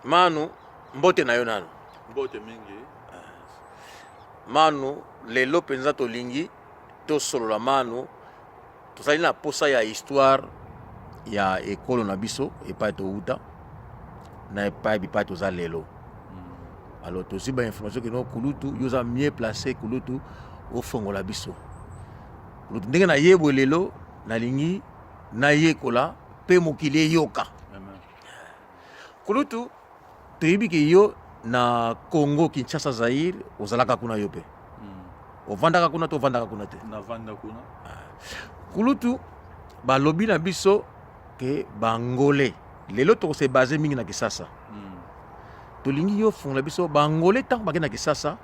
Manu mbote na yo nano mbote mingi Manu lelo penza tolingi to solo la Manu tozali na posa ya histoire ya ekolo na biso epai to uta na epai bipai toza lelo. Alors tosi ba information que no kulutu yoza mieux placé kulutu au fongo la biso kulutu ndenge na yebo lelo na lingi na yekola pe mokili yoka kulutu toyebi ke yo na Congo Kinshasa Zaire ozalaka kuna yo pe ovandaka kuna to ovandaka kuna te na vanda kuna kulutu balobi na biso ke bangole lelo to se basé mingi na Kisasa tolingi yo fongola biso bangole tant bakena na Kisasa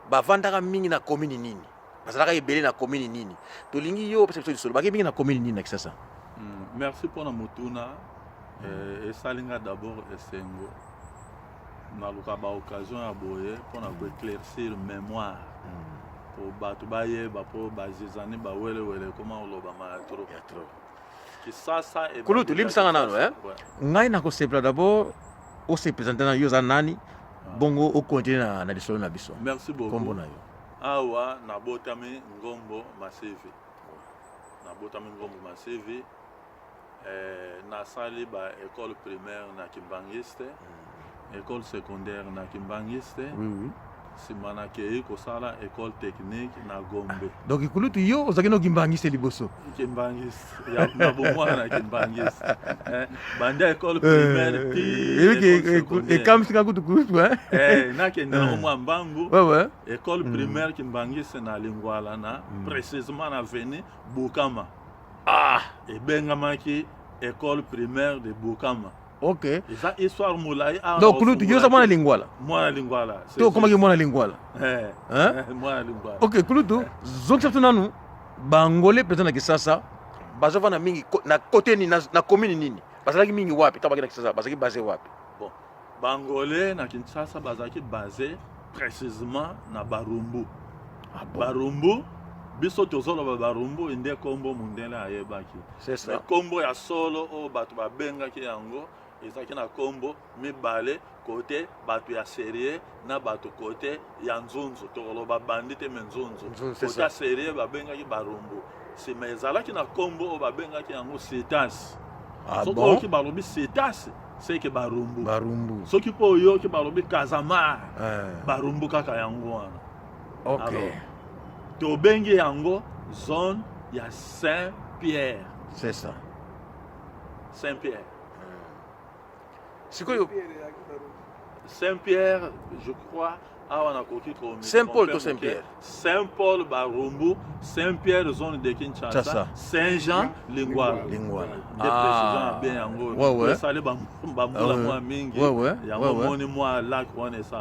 bavandaka mingi na commune nini bazalaka ebele na commune nini tolingi yo parce que solo bakena mingi na commune nini na Kisasa. Merci pour la mutuna et salinga d'abord esengo na lukaba occasion ya boye pour na éclaircir mémoire pour batu baye ba pour bazizani ba wele wele comment on loba ma trop Kisasa et kulutu limsanga nano ngai na ko sepla d'abord o se présenter na yo za nani bongo o continuer na lisolo na biso. Merci beaucoup kombo na yo awa na botami ngombo Masevi na botami ngombo Masevi na sali ba école primaire na Kimbangiste école secondaire na Kimbangiste oui simana ke ko sala école technique na Gombe. Donc kulutu yo ozaki no Kimbangiste liboso Kimbangiste ya na bomwana Kimbangiste banda école primaire et comme si kakutu kulutu na kenda mo mbangu ouais école primaire Kimbangiste na Lingwala na précisément na veni Bukama et bengamaki école primaire de Bukama. OK. Eza histoire mulai donc kulutu yo za mwana Lingwala to komaki mwana Lingwala mwana Lingwala. OK kulutu zonksatu nanu bangole pesa na Kisasa bazova na mingi na côté ni na commune nini bazalaki mingi wapi tabaki na Kisasa bazalaki basé wapi. Bon bangole na Kinshasa bazalaki basé précisément na Barumbu. Barumbu biso tozoloba Barumbu inde kombo mundele ayebaki. C'est ça. Kombo ya solo o batu babengaki yango ezaki na kombo mibale côté batu ya sérieux na batu côté ya nzunzu toloba bandite menzunzu côté ya sérieux babengaki Barumbu si mezalaki na kombo o babengaki yango Setas. Soko ki balobi Setas c'est que Barumbu soki po yo ki balobi Kazama Barumbu kaka yango wana. OK. Tobengi yango zone ya Saint-Pierre. C'est ça. Saint-Pierre. Saint-Pierre, je crois, on a compris Saint-Paul to Saint-Pierre. Saint-Paul Barumbu, Saint-Pierre zone de Kinshasa, Saint-Jean Lingwala. Ah. Ouais.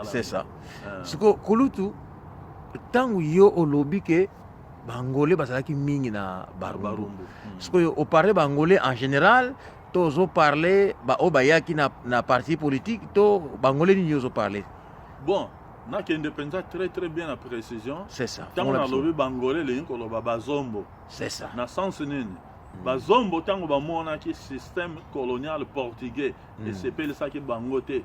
C'est ça. Siko kulutu tangu yo olobi ke bangole bazalaki mingi na Barumbu. Siko yo parler bangole en général tozo parler ba obayaki na parti politique to bangole ni yozo parler. Bon, na ki indépendant très bien la précision. C'est ça. Tango na lobi bangole le yinko loba bazombo. C'est ça. Na sens nini. Bazombo tango bamona ki système colonial portugais et c'est pel ça ki bangote.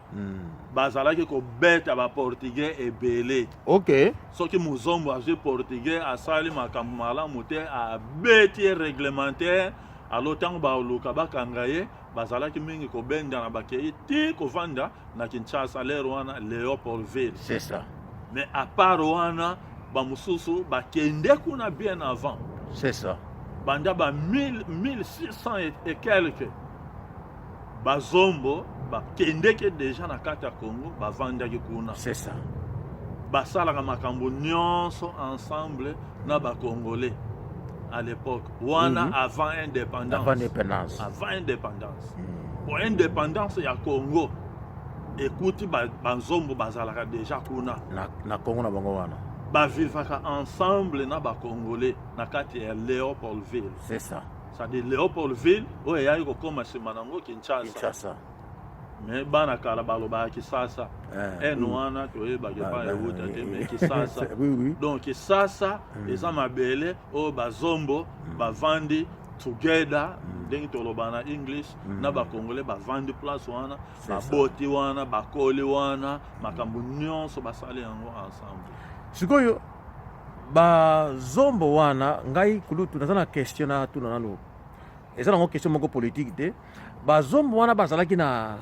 Bazalaki ko beta ba portugais ebele. OK. Soki muzombo aje portugais asali makambo malamu te a beti réglementaire alors tango ba luka bakangaye bazalaki mingi ko benda na bakei ti ko vanda na Kinshasa le Rwanda Léopoldville. C'est ça. Mais à part Rwanda ba mususu ba kende kuna bien avant. C'est ça. Banda ba 1600 et quelques bazombo ba kendeke déjà na kata Congo ba vandaki kuna. C'est ça. Ba salaka makambo nyonso ensemble na ba congolais à l'époque wana avant indépendance. Avant indépendance. Pour indépendance ya Congo écoute bazombo bazalaka déjà kuna na Congo na bango wana. Ba vivaka ensemble na ba congolais na kati ya Léopoldville. C'est ça. Ça dit Léopoldville o ya ko koma simanango Kinshasa. Mais bana kala baloba Kisasa. Wana to e ba ke ba euta te mais Kisasa. Oui. Donc Kisasa eza mabele o bazombo bavandi together ndenge toloba na English na ba Congolais ba vendre place wana ba boti wana ba koli wana makambo nyonso basali yango ensemble. Sikoyo ba zombo wana ngai kulutu nazana question na tuna nalo. Eza nango question moko politique te. Ba zombo wana bazalaki na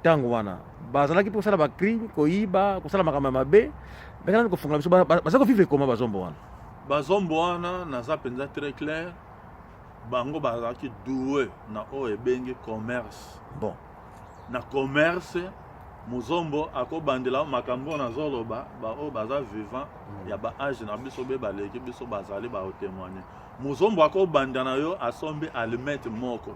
tango wana. Bazalaki pour sala ba crime koiba kosala makambo mabe. Bekana ko fungola biso bazako vivre comment ba zombo wana. Ba zombo wana naza penza très clair. Bango bazalaki doué na o ebenge commerce. Bon. Na commerce muzombo akobandela makambo na zoloba ba o baza vivant ya ba age na biso be baleki biso bazali ba témoigner. Muzombo akobanda na yo asombi allumette moko.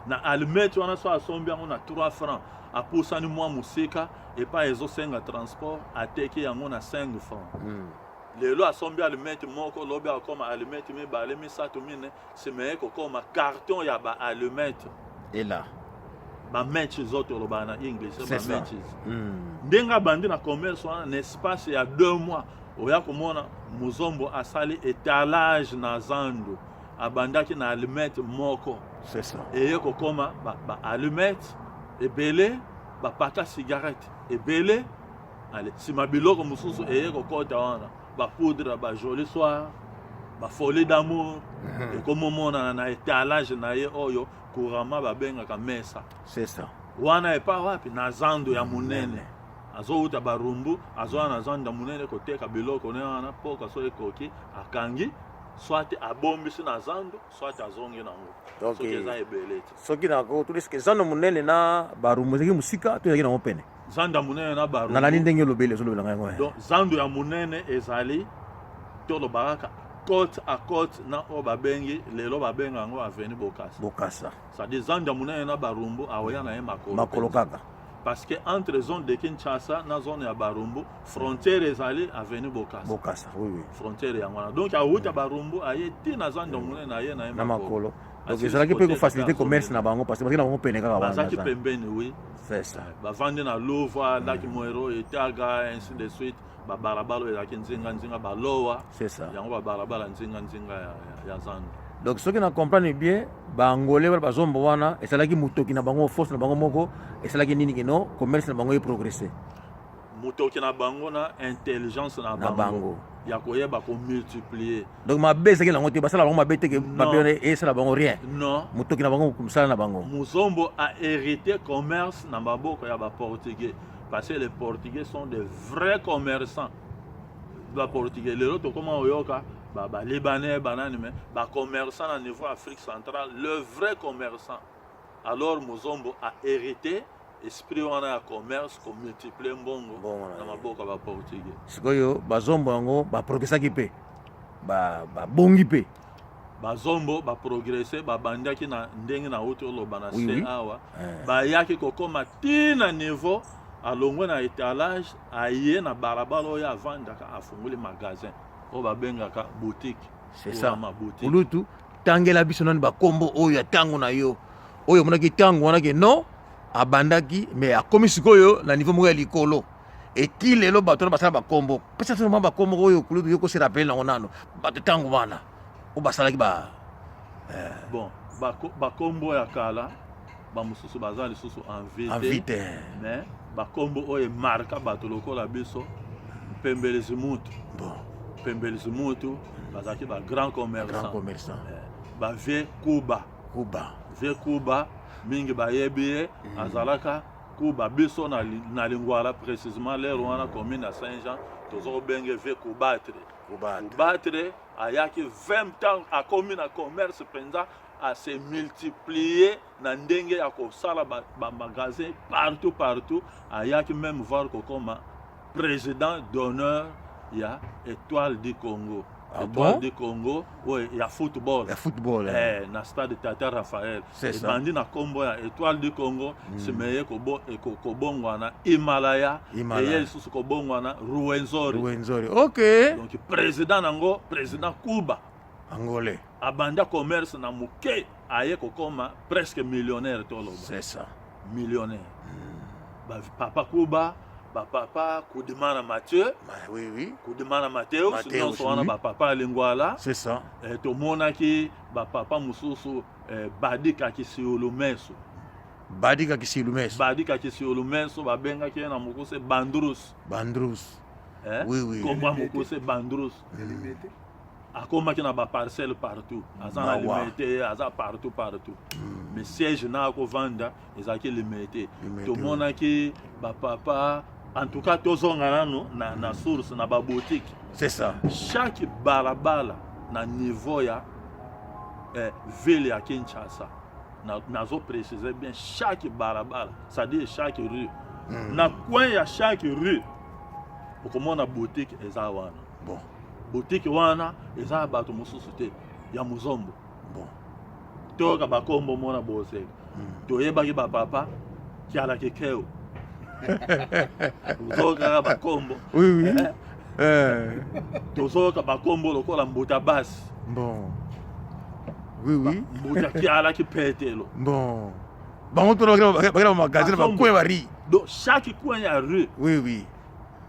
Na allumette wana so asombi yango na 3 francs. Apusani mwa musika et pas ezo senga transport ateki yango na 5 francs. Lelo asombi allumette moko lobi akoma allumette mibale misato mine semeye kokoma carton ya ba allumette. Et là ba matches zoto loba na English ba matches. Ndenga bandi na commerce wana na espace ya 2 mois oya komona muzombo asali étalage na zando abandaki na allumette moko. C'est ça. Et kokoma ba allumette ebele ba pata cigarette ebele allez si mabiloko mususu kokota wana ba poudre ba joli soir ba folie d'amour et comme mona na étalage na ye oyo kurama ba benga ka mesa. C'est ça. Wana epa wapi na zando ya munene azo uta barumbu azo na zando ya munene koteka biloko ne wana poka so ekoki akangi soit abombisi na zando soit azonge nango. Donc eza ebele soki na ko tu risque zando munene na barumbu zeki musika to yaki na opene. Zando ya munene na barumbu. Na nani ndenge lobele so lobela ngai. Donc zando ya munene ezali to lo baraka côte à côte na o babengi lelo babenga ngo avenue Bokassa. Bokassa. Ça dit zando ya munene na barumbu awoya na ye makolo. Makolo kaka. Parce que entre zone de Kinshasa na zone ya Barumbu, frontière ezali avenue Bokassa. Bokassa, oui. Frontière ya ngwana. Donc a wuta Barumbu aye ti na zando munene na ye na ye makolo. Donc ezalaki pe ko faciliter commerce na bango parce que na bango pene kaka wana. Bazaki pembeni oui. C'est ça. Ba vendre na Louvre, Laki Moero et Taga ainsi de suite. Ba balabala ezalaki nzinga ba lowa. C'est ça. Yango ba balabala nzinga ya zando. Donc ce qui na comprendre bien bangolais wala bazombo wana esalaki mutoki na bango force na bango moko esalaki nini kino commerce na bango e progresser mutoki na bango na intelligence na bango ya koyeba ko multiplier. Donc ma bese ke lango te basala bango mabe te ke babone et ça la bango rien. Non, mutoki na bango kumsala na bango. Muzombo a hérité commerce na maboko ya ba portugais parce que les portugais sont de vrais commerçants. Ba portugais lelo to comment oyoka ba libanais banane mais ba commerçant à niveau Afrique centrale, le vrai commerçant. Alors Muzombo a hérité esprit wana ya commerce ko multiplier mbongo na maboko ba portugais. Sikoyo bazombo yango ba progresaki pe ba bongi pe bazombo ba progresser ba bandaki na ndenge na auto lo bana se awa ba yaki kokoma tina niveau alongwe na étalage aye na barabara ya vandaka afunguli magasin o ba bengaka boutique. C'est ça. Ulutu tangela biso nani ba kombo oyo tango na yo oyo monaki tango wana ke non abandaki mais akomi sikoyo na niveau moko ya likolo eti lelo bato na basala ba kombo pesa sema ba kombo oyo kulutu yoko se rappel na onano bato tango wana o basalaki ba bon ba kombo ya kala ba mususu bazali susu en vite mais ba kombo oyo marka bato lokola biso pembelezi mutu. Bon pembelezi mutu bazaki ba grand commerçant ba vie Kuba vie Kuba mingi ba yebiye azalaka Kuba biso na lingwala précisément l'air wana commune à Saint-Jean tozo benge vie Kubatre ayaki 20 ans a commune à commerce penza a se multiplier na ndenge ya ko sala ba magasin partout ayaki même voir comme président d'honneur ya Étoile du Congo. Étoile du Congo, oui, il y a football. Na stade Tata Raphaël. C'est ça. Bandi na kombo ya Étoile du Congo, se meye ko bongwana Himalaya, et yel susu ko bongwana Ruwenzori. OK. Donc président nango, président Kuba. Angolais. Abanda commerce na muke aye ko koma presque millionnaire tolo. C'est ça. Millionnaire. Papa Kuba bapapa Kudimana Mathieu. Oui. Kudimana Mathieu, sinon soana bapapa Lingwala. C'est ça. Tomonaki bapapa mususu Badika Kisiolumeso. Badika Kisiolumeso. Badika Kisiolumeso babengaki na mukuse Bandrus. Oui. Comment mukuse Bandrus. Akomaki na ba parcelle partout. Azana limité, aza partout. Mais siège na ko vanda, ezaki limité. Tomonaki bapapa en tout cas tozonga na source na ba boutique. C'est ça. Chaque balabala na niveau ya ville ya Kinshasa. Nazo préciser bien chaque balabala, c'est-à-dire chaque rue. Na coin ya chaque rue. Okomona boutique ezawana. Bon. Boutique wana eza bato mususu te ya Muzombo. Bon. Toka bakombo mona bose. Toyebaki bapapa kiala kekeo. Toka bakombo. Oui. Tozoka bakombo lokola mbuta basi. Bon. Oui. Mbuta kiala kipetelo. Bon. Bango to bakela magasin ba coin bari. Donc chaque coin ya rue. Oui.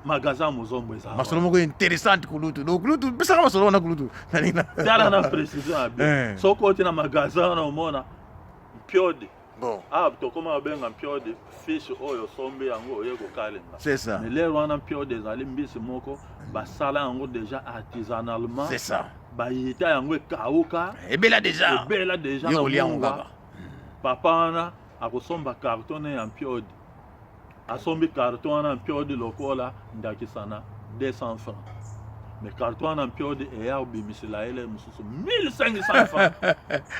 Magasin Muzombo eza. Masolo moko intéressant kulutu. Donc kulutu pesa kama masolo na kulutu. Dala na précision bien. So côté na magasin na omona piode. Bon. To koma benga piode fish oyo sombe yango oye ko kalenga. C'est ça. Mais les wana piode ezali mbisi moko basala yango déjà artisanalement. C'est ça. Ba yita yango kauka. Ebela déjà. Yo lianga. Papa na akosomba carton ya piode. Asombi carton na piode lokola ndakisana 200 francs. Mais carton na piode eya obimisila ele mususu 1500 francs.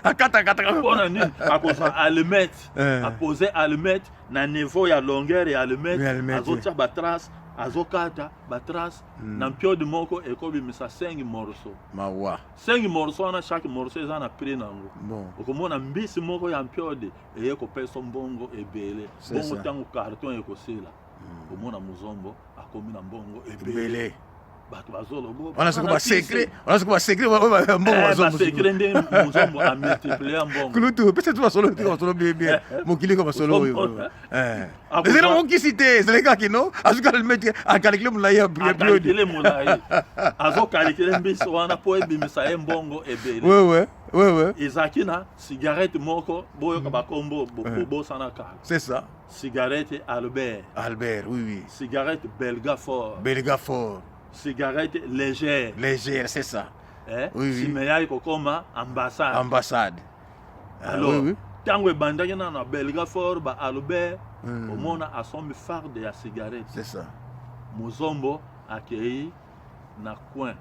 Akata. Bona nini akosa allumette. A poser allumette na niveau ya longueur ya allumette. Azotia ba trace, azokata ba trace na piode moko ekobimisa 5 morceaux. Mawa. 5 morceaux na chaque morceau eza na prix nango. Bon. Okomona mbisi moko ya piode eye ko peso mbongo ebele. Bongo tango carton ekosila. Okomona Muzombo akomi na mbongo ebele. Bato bazolo bo. On a ce secret mbongo bazombo. Secret nde Muzombo a multiplier mbongo. Kulutu peut-être tu vas solo bien. Mokili ko solo. Ezela monki cité, c'est les gars qui non. Azuka le mettre à calculer mulaya bien. Calculer mulaya. Azo calculer mbisi wana po ebimisa mbongo ebele. Ouais. Ezakina cigarette moko boyo ka bakombo bo sanaka. C'est ça. Cigarette Albert, oui. Cigarette Belgafort. Cigarette légère, c'est ça. Oui. Simeya kokoma ambassade. Alors, tango ebandaki na Belgafort ba Albert, omona asombi farde ya cigarette. C'est ça. Muzombo akei na coin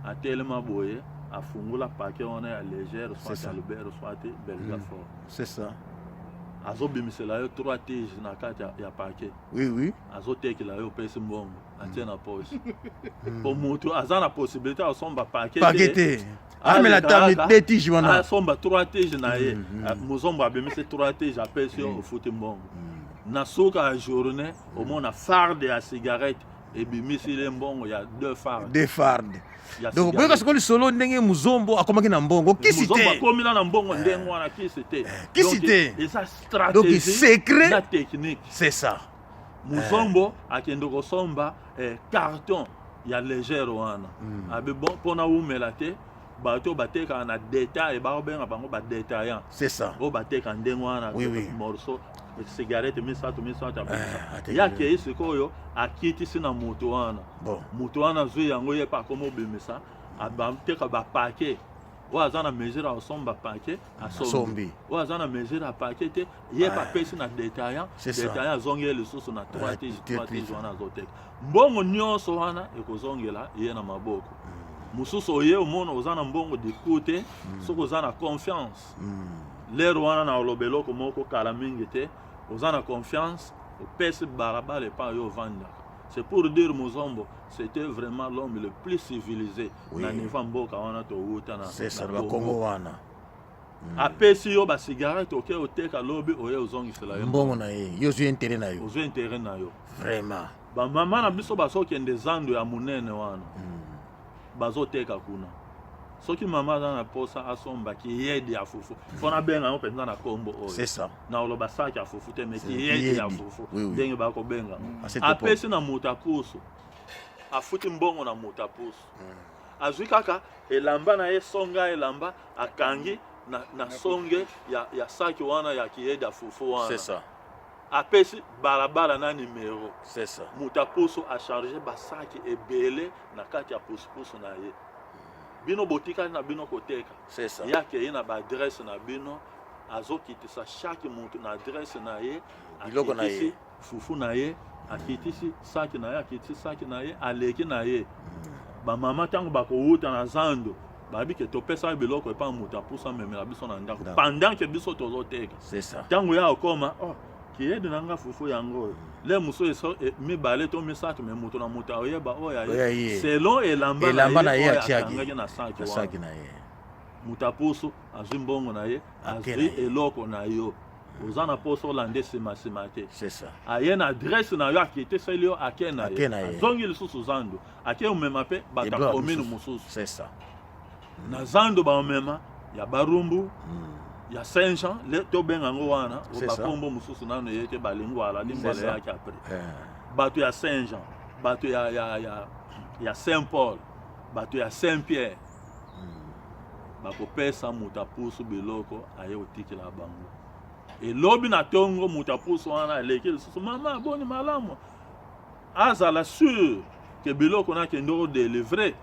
atelema boye afungula paquet wana ya légère soit Albert soit Belgafort. C'est ça. Azobimisela yo 3 tiges na kati ya paquet. Oui. Azotekela yo pesi mbongo atie na poche. Po mutu azana possibilité asomba paquet. Mais la table 2 tiges wana. Asomba 3 tiges na ye. Muzombo abimise 3 tiges apesi yo ofuti mbongo. Na soka ya journée omona farde ya cigarette ebimisi le mbongo ya 2 fardes. Donc boyaka sikoyo solo ndenge Muzombo akomaki na mbongo kisite. Muzombo akomi na mbongo ndenge wana kisite. Et ça stratégie. Donc secret na technique. C'est ça. Muzombo akende kosomba carton ya légère wana. Abe bon pona umela te bato bateka na détail ba obenga bango ba détaillant. C'est ça. O bateka ndenge wana morceau cigarette misato ya ke sikoyo akiti sina moto wana. Bon. Moto wana zo yango ye pa komo bimisa abamteka ba paquet. Wazana mesure asomba paquet asombi. Wazana mesure a paquet te ye pa pesi na détaillant. Détaillant zonge le soso na 3 tiges wana zotek. Mbongo nyonso wana ekozongela ye na maboko. Mususu ye omono ozana mbongo de côté soko ozana confiance. L'air wana na olobelo komoko kala mingi te ozana confiance au pesi barabara pa yo vanda. C'est pour dire Muzombo, c'était vraiment l'homme le plus civilisé. Na niveau mboka wana to wuta na. C'est ça ba Congo wana. Apesi yo ba cigarette oke oteka lobi oye ozongisela yo. Mbongo na ye, yo zo intérêt na yo. Ozo intérêt na yo. Vraiment. Ba mama na biso ba soki ende zando ya munene wana. Bazoteka kuna. soki mama aza na posa asomba kiyedi ya fufu mpona benga yango mpenza na kombo oyo c'est ça na oloba saki ya fufu te me kiyedi ya fufu ndenge bakobenga cette apesi na moto apusu afuti mbongo na moto apusu azwi kaka elamba na ye songa elamba akangi na songe ya saki wana ya kiyedi ya fufu wana c'est ça apesi balabala na numero c'est ça moto apusu acharge basaki ebele na kati ya pusupusu na ye bino botikali na bino koteka c'est ça yake ye na baadresse na bino azokitisa chaque moto na adresse na ye biloko na ye fufu na ye akitisi saki na ye akitisi saki na ye aleki na ye bamama ntango bakowuta na zando babi ke topesa biloko epa moto apusa memela biso na ndako pendant ke biso tozoteka c'est ça ntango ya okoma kiyedi na nga fufu yango le muso eso mibale to misato me moto na moto oyeba oya ye selon elamba na ye akangaki na saki na ye moto apusu azwi mbongo na ye azwi eloko na yo oza na poso olande nsima te c'est ça aye na adresse na yo akiteseli yo ake na ye azongi lisusu zando ake omema mpe bato ya komine mosusu c'est ça na zando baomema ya barumbu ya Saint-Jean tobenga ngo wana bakombo mosusu nano ye te balingo ala limbala yake apres bato ya Saint-Jean bato ya Saint-Paul bato ya Saint-Pierre bakopesa moto apusu biloko aye otikela bango elobi na tongo moto apusu wana aleki lisusu mama boni malamu azala sûr ke biloko nakende odelivre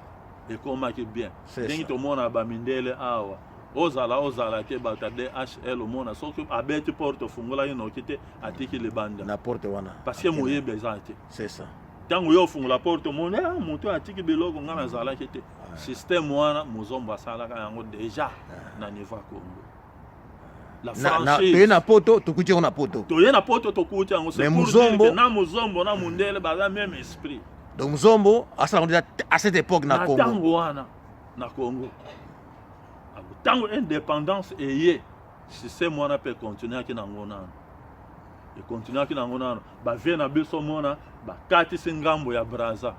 ekomaki bien ndenge tomona bamindele awa ozala ke bato ya DHL omona soki abeti porte ofungolaki noki te atiki libanda na porte wana parce que moyebi eza te c'est ça ntango yo ofungola porte omoni moto atiki biloko nga nazalaki te système wana mozombo asalaka yango déjà na niveau ya Congo la franchise toye na poto tokuti yango na poto toye na poto tokuti yango c'est pour dire na mozombo na mundele baza même esprit donc mozombo asala déjà à cette époque na Congo ntango wana na Congo ntango indépendance eye système wana mpe continuaki nango nano ekontinuaki nango nano bavie na biso mona bakatisi ngambo ya Braza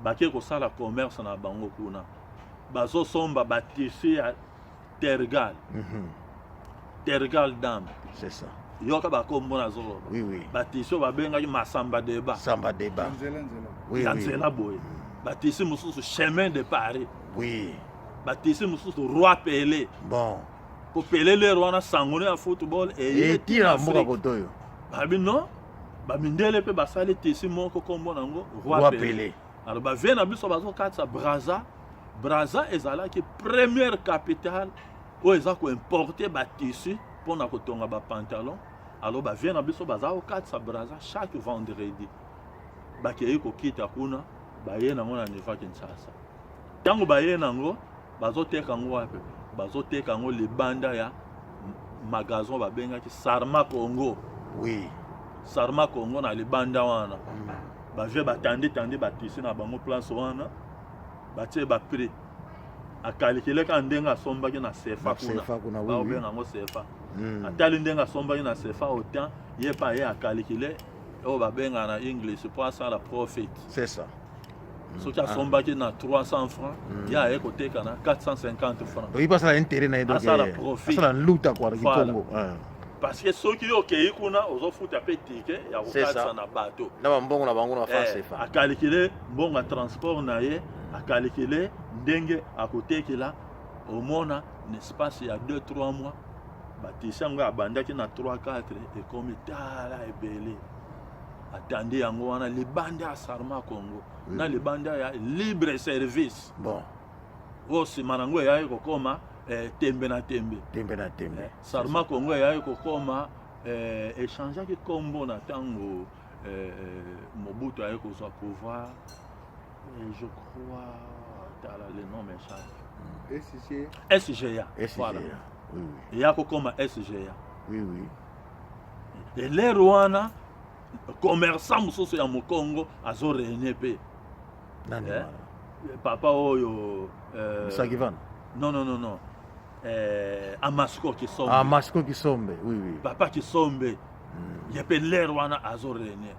bake kosala commerce na bango kuna bazosomba batisi ya Tergal dame c'est ça yoka bakombo nazoloba batisi oyo babengaki masamba deba ya nzela boye batisi mosusu chemin de Paris batisi mosusu roi Pelé bon ko Pelé lero wana sangone ya football etira mboka kotoyo babi non bamindele mpe basali tisi moko kombo nango roi Pelé alors bavie na biso bazokatisa Braza ezalaki première capitale oyo eza koimporte batisi mpona kotonga bapantalon alors bavie na biso baza kokatisa Braza chaque vendredi bakei kokita kuna baye nango na niveau Kinshasa ntango baye nango bazoteka yango wapi bazoteka yango libanda ya magasin babengaki Sarma Congo Sarma Congo na libanda wana bavie batandi batisi na bango place wana batie baprix akalikileka ndenge asombaki na CFA kuna baobenga yango CFA atali ndenge asombaki na CFA autant ye pa ye akalikile oyo babenga na English po asala profit c'est ça soki asombaki na 300 francs ye aye koteka na 450 francs oyipa asala intérêt na ye donc asala profit asala luta kwa Congo parce que soki okei kuna ozofuta mpe tike ya kokatisa na bato na bambongo na bango na France CFA akalikile mbongo ya transport na ye akalikile ndenge akotekela omona na espace ya 2-3 mois batisi yango abandaki na 3-4 ekomi tala ebele atandi yango wana libanda ya Sarma Congo na libanda ya libre service bon oyo nsima nango eyai kokoma tembe na tembe Sarma Congo eyai kokoma echangeaki kombo na ntango Mobutu ayai kozwa pouvoir je crois tala le nom m'échappe SGA voilà eya kokoma SGA elero wana commerçant mosusu ya mokongo azorene mpe papa oyo Sagivan non Amasco Kisombe papa Kisombe ye mpe lero wana azorene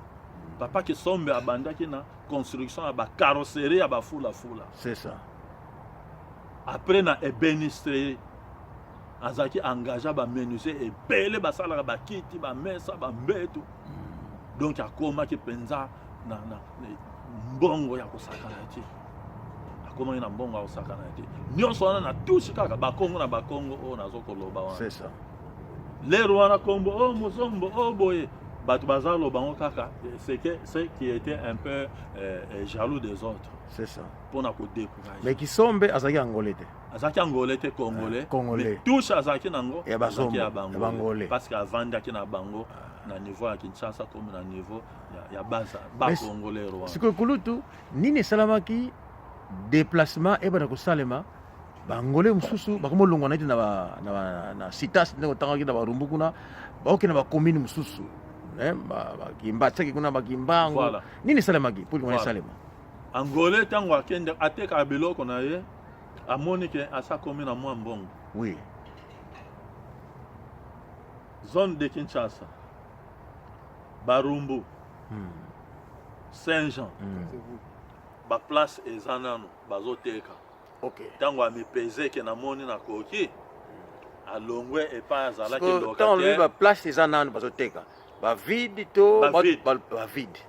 papa Kisombe abandaki na construction ya bacarrosserie ya bafulafula c'est ça après na ébénisterie azaki engagé ba menuisier ebele basalaka bakiti bamesa bambeto donc akomaki mpenza na mbongo ya kosakana te akomaki na mbongo ya kosakana te nyonso wana na touche kaka bakongo na bakongo oyo nazokoloba wana c'est ça lero wana kombo o mozombo o boye bato bazaloba ngo kaka c'est qui était un peu jaloux des autres c'est ça mpona kodécourage mais Kisombe azalaki angolais te azalaki angolais te congolais congolais touche azalaki nango azalaki ya bangolais parce que avandaki na bango na niveau ya Kinshasa comme na niveau ya baza bakongolais rwanda sikoyo kulutu nini esalamaki déplacement ebana kosalema bangolais mosusu bakomolongwa na ete na sitas ndenge otangaki na barumbu kuna baokende na bacommune mosusu bakimba tiaki kuna bakimbango Voilà. nini esalemaki mpo lingo Voilà. esalema angolais ntango akende atekaka biloko na ye amoni ke asakomi na mwa mbongo oui zone de Kinshasa barumbu Saint-Jean baplace eza nano bazoteka ok ntango amipeze ke namoni nakoki alongwe epai azalaki ntango lobi locataire baplace eza nano bazoteka bavide to bavide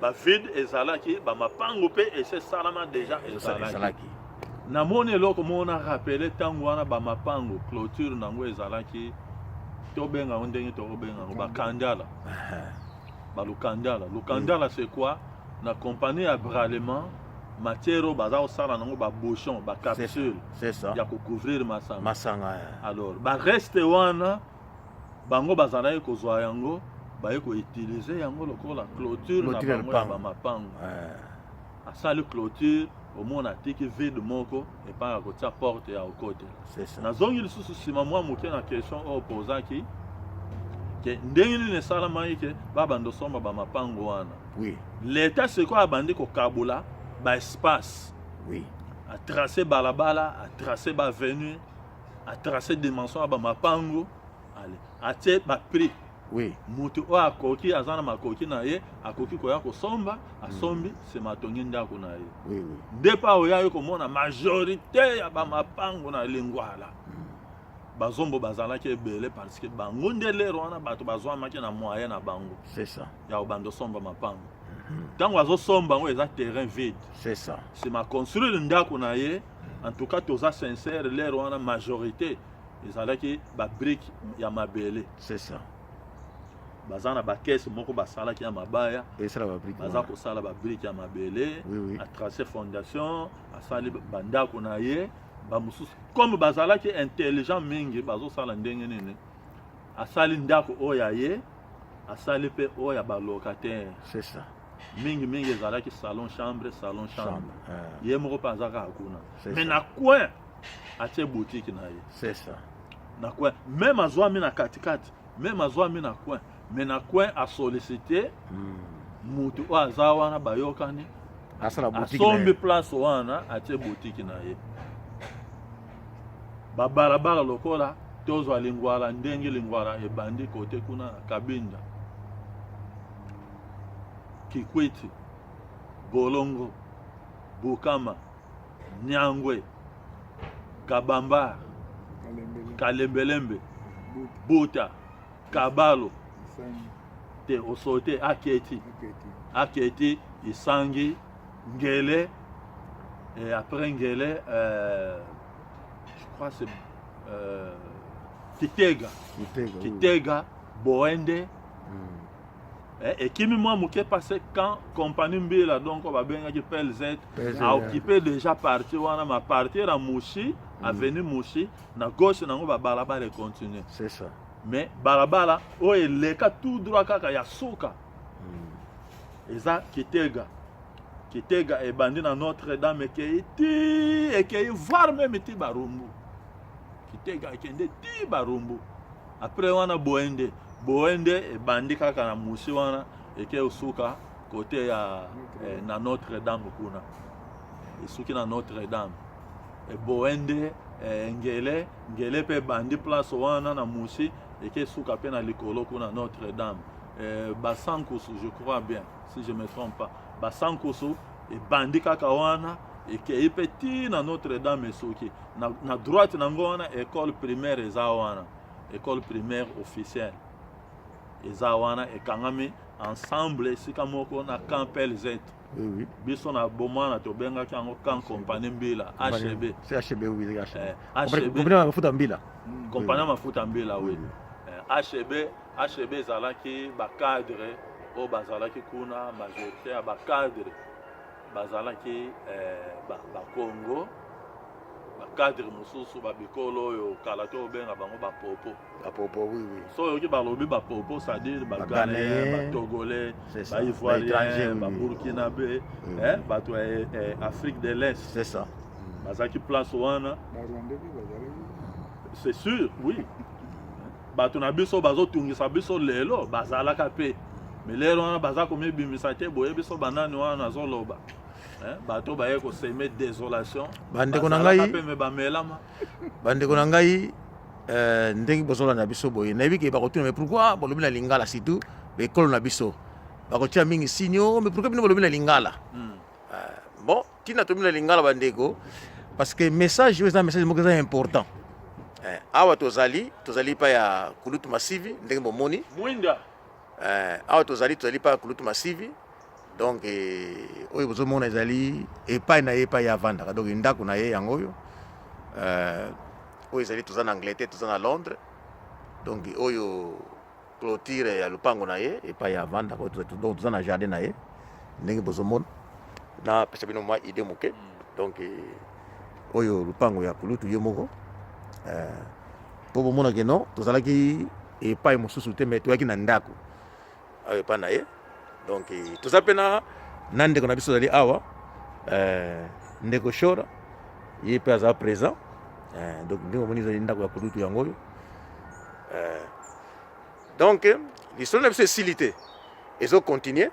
bavide ezalaki bamapango mpe esesalama deja ezalaki namoni eloko mona rappele ntango wana bamapango clôture nango ezalaki tobenga ngo ndenge tokobenga ngo bakandala balukandala lukandala c'est quoi na compagnie ya bralema matière oyo baza kosala nango babouchon bacapsule ya kocouvrir masanga alors bareste wana bango bazalaki kozwa yango baye koutilize yango lokola clôture na bango ya bamapango asali clôture omona atiki vide moko epai ya kotia porte ya okotela nazongi lisusu nsima mwa moke na question oyo opozaki ke ndenge nini esalamaki ke babanda osomba bamapango wana leta sikoyo abandi kokabula baespace atrace balabala atrace bavenu atrace dimension ya bamapango atie baprix moto oyo akoki aza na makoki na ye akoki koya kosomba asombi nsima atongi ndako na ye nde mpa oyayi komona majorité ya bamapango na lingwala bazombo bazalaki ebele parce que bango nde lero wana bato bazwamaki na moyen na bango ya kobanda osomba mapango ntango azosomba yango eza terrain vide nsima construire ndako na ye en tout cas toza sincère lero wana majorité ezalaki babrike ya mabele baza na bakese moko basalaki ya mabaya baza kosala babrike ya mabele atrace fondation asali bandako na ye bamosusu comme bazalaki intelligent mingi bazosala ndenge nini asali ndako oyo ya ye asali mpe oyo ya balocataire mingi ezalaki salon chambre ye moko mpe aza kaka kuna mais na coin atie boutique na ye na coin même azwami na katikati même azwami na coin mais na coin asollicité mutu oyo aza wana bayokani asombi place wana atie boutique na ye babalabala lokola tozwa lingwala ndenge lingwala ebandi kote kuna kabinda Kikwiti Bolongo Bukama Nyangwe Kabamba Kalembelembe Buta Kabalo te osote Aketi Isangi Ngele et après Ngele je crois c'est Kitega Boende et qui moi moqué passé quand compagnie Mbila donc on va bien que PLZ a occupé déjà partie on a parti à Mouchi avenue Mouchi na gauche na ngo ba balabala continuer c'est ça mais balabala o eleka tout droit kaka ya suka eza Kitega et bandi na Notre-Dame et qui voir même ti barumbu Kitega ekende ti barumbu après on a Boende e bandi kaka na musi wana eke usuka côté ya na Notre-Dame kuna esuki na Notre-Dame e Boende ngele pe bandi place wana na musi eke suka pe na likolo kuna Notre-Dame Basankusu je crois bien si je me trompe pas Basankusu e bandi kaka wana ekei mpe ntina Notre Dame esoki na droite nango wana école primaire eza wana, école primaire officielle eza wana ekangami ensemble esika moko na camp LZ. Oui. Biso na bomana tobengaki yango camp compagnie Mbila, HB. C'est HB, oui, HB. Compagnie mafuta Mbila. Compagnie mafuta Mbila, oui. HB ezalaki bacadre oyo bazalaki kuna majorité ya bacadre bazalaki bakongo, bacadre mosusu babikolo oyo kala te obenga bango bapopo. Bapopo, oui. So oyoki balobi bapopo, c'est-à-dire baghanéen, batogolais, baivoirien, baburkinabé, bato ya Afrique de l'Est. C'est ça. Bazalaki place wana. C'est sûr, oui. Bato na biso bazotungisa biso lelo bazalaka pe. Mais lelo wana baza komibimisa te boye biso banani wana nazoloba. Bato baye ko semer désolation. Bandeko na ngai pe me bamelama. Bandeko na ngai ndenge bozola na biso boye. Nayebi ke bakotuna mais pourquoi bolobi na lingala surtout bekolo na biso. Bakotia mingi sinyo mais pourquoi bino bolobi na lingala? Bon, tina tobi na lingala bandeko parce que message c'est un message moko important. Awa tozali pa ya kulutu masivi ndenge bomoni mwinda awa tozali pa ya kulutu masivi donc oyo bozomona ezali epai na ye pa ya vanda donc ndako na ye yango oyo oyo ezali toza na Angleterre toza na Londres donc oyo clôture ya lupango na ye epai ya vanda donc toza na jardin na ye ndenge bozomona na pesa bino mwa idée moke donc oyo lupango ya kulutu yo moko po bomona ke non tozalaki epai mosusu te mais toyaki na ndako awa epai na ye donc toza mpe na ndeko na biso ozali awa ndeko Shora ye mpe azala présent donc ndenge omoni ezali ndako ya kulutu yango oyo donc lisolo na biso esili te ezocontinue